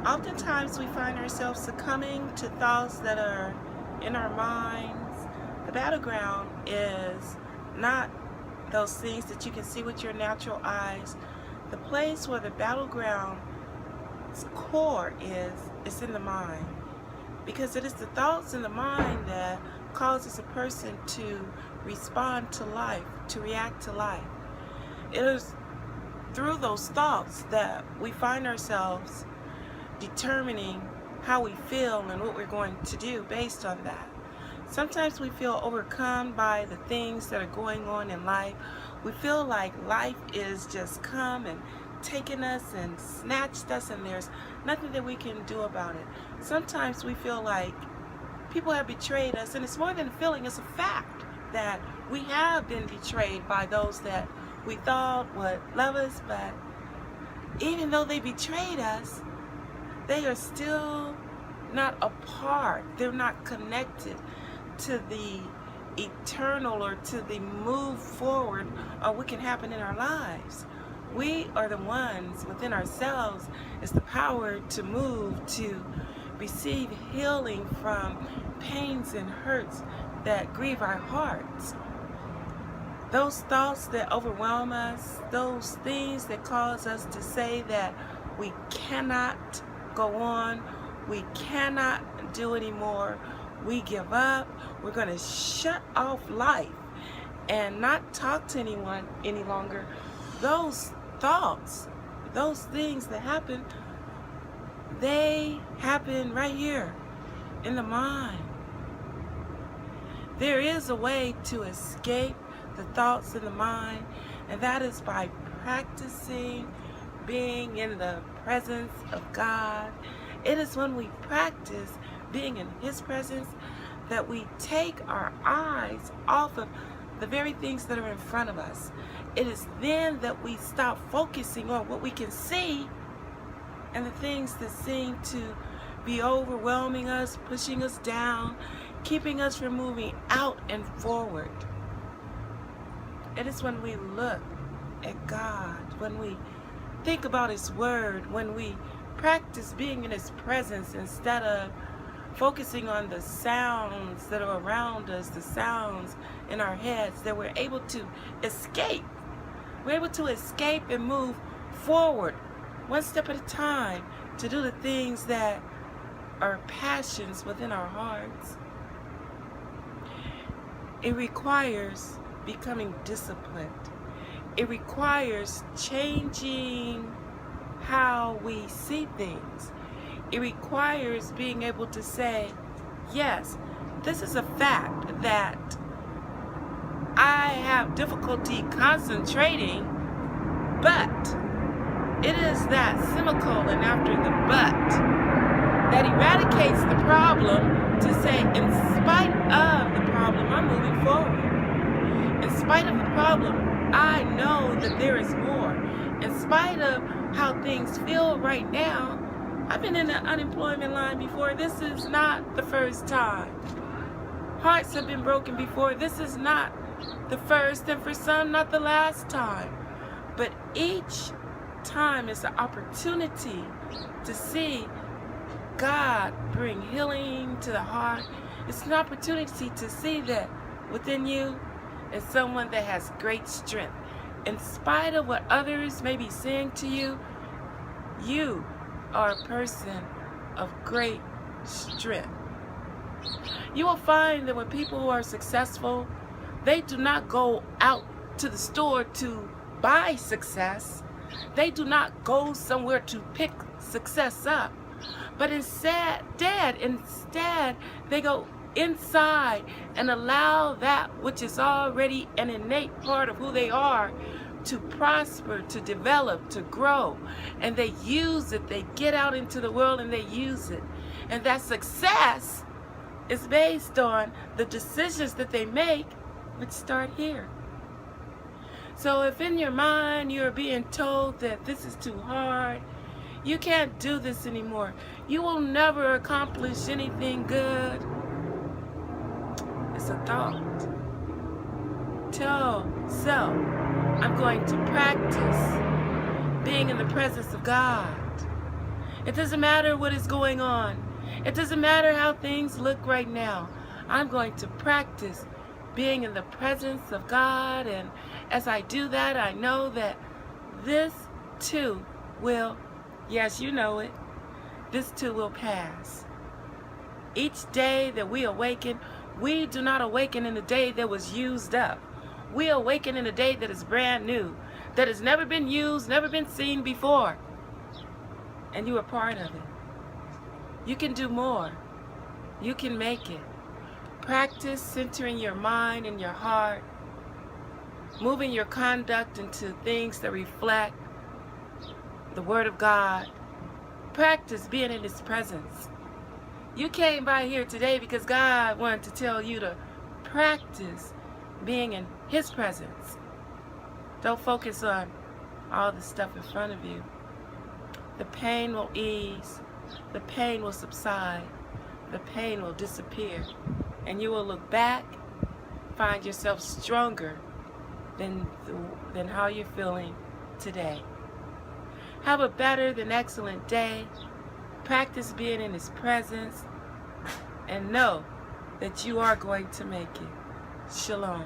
Oftentimes we find ourselves succumbing to thoughts that are in our minds. The battleground is not those things that you can see with your natural eyes. The place where the battleground's core is in the mind, because it is the thoughts in the mind that causes a person to respond to life, to react to life. It is through those thoughts that we find ourselves determining how we feel and what we're going to do based on that. Sometimes we feel overcome by the things that are going on in life. We feel like life is just come and taken us and snatched us, and there's nothing that we can do about it. Sometimes we feel like people have betrayed us, and it's more than a feeling, it's a fact that we have been betrayed by those that we thought would love us, but even though they betrayed us, they are still not a part, they're not connected to the eternal or to the move forward of what can happen in our lives. We are the ones within ourselves is the power to move, to receive healing from pains and hurts that grieve our hearts. Those thoughts that overwhelm us, those things that cause us to say that we cannot go on, we cannot do anymore, we give up, we're going to shut off life and not talk to anyone any longer. Those thoughts, those things that happen, they happen right here in the mind. There is a way to escape the thoughts in the mind, and that is by practicing being in the presence of God. It is when we practice being in His presence that we take our eyes off of the very things that are in front of us. It is then that we stop focusing on what we can see and the things that seem to be overwhelming us, pushing us down, keeping us from moving out and forward. It is when we look at God, when we think about His Word, when we practice being in His presence instead of focusing on the sounds that are around us, the sounds in our heads, that we're able to escape. We're able to escape and move forward one step at a time to do the things that are passions within our hearts. It requires becoming disciplined. It requires changing how we see things. It requires being able to say, yes, this is a fact that I have difficulty concentrating, but it is that semicolon after the but that eradicates the problem to say, in spite of the problem, I'm moving forward. In spite of the problem, I know that there is more. In spite of how things feel right now, I've been in the unemployment line before. This is not the first time. Hearts have been broken before. This is not the first, and for some, not the last time. But each time is an opportunity to see God bring healing to the heart. It's an opportunity to see that within you is someone that has great strength. In spite of what others may be saying to you, you are a person of great strength. You will find that when people who are successful, they do not go out to the store to buy success. They do not go somewhere to pick success up. But instead, they go inside and allow that which is already an innate part of who they are to prosper, to develop, to grow. And they use it. They get out into the world and they use it. And that success is based on the decisions that they make, which start here. So if in your mind you're being told that this is too hard, you can't do this anymore, you will never accomplish anything good, it's a thought. Tell self, I'm going to practice being in the presence of God. It doesn't matter what is going on. It doesn't matter how things look right now. I'm going to practice being in the presence of God, and as I do that, I know that this too will, yes, you know it, this too will pass. Each day that we awaken, we do not awaken in a day that was used up. We awaken in a day that is brand new, that has never been used, never been seen before. And you are part of it. You can do more. You can make it. Practice centering your mind and your heart, moving your conduct into things that reflect the Word of God. Practice being in His presence. You came by here today because God wanted to tell you to practice being in His presence. Don't focus on all the stuff in front of you. The pain will ease. The pain will subside. The pain will disappear. And you will look back, find yourself stronger than how you're feeling today. Have a better than excellent day. Practice being in His presence. And know that you are going to make it. Shalom.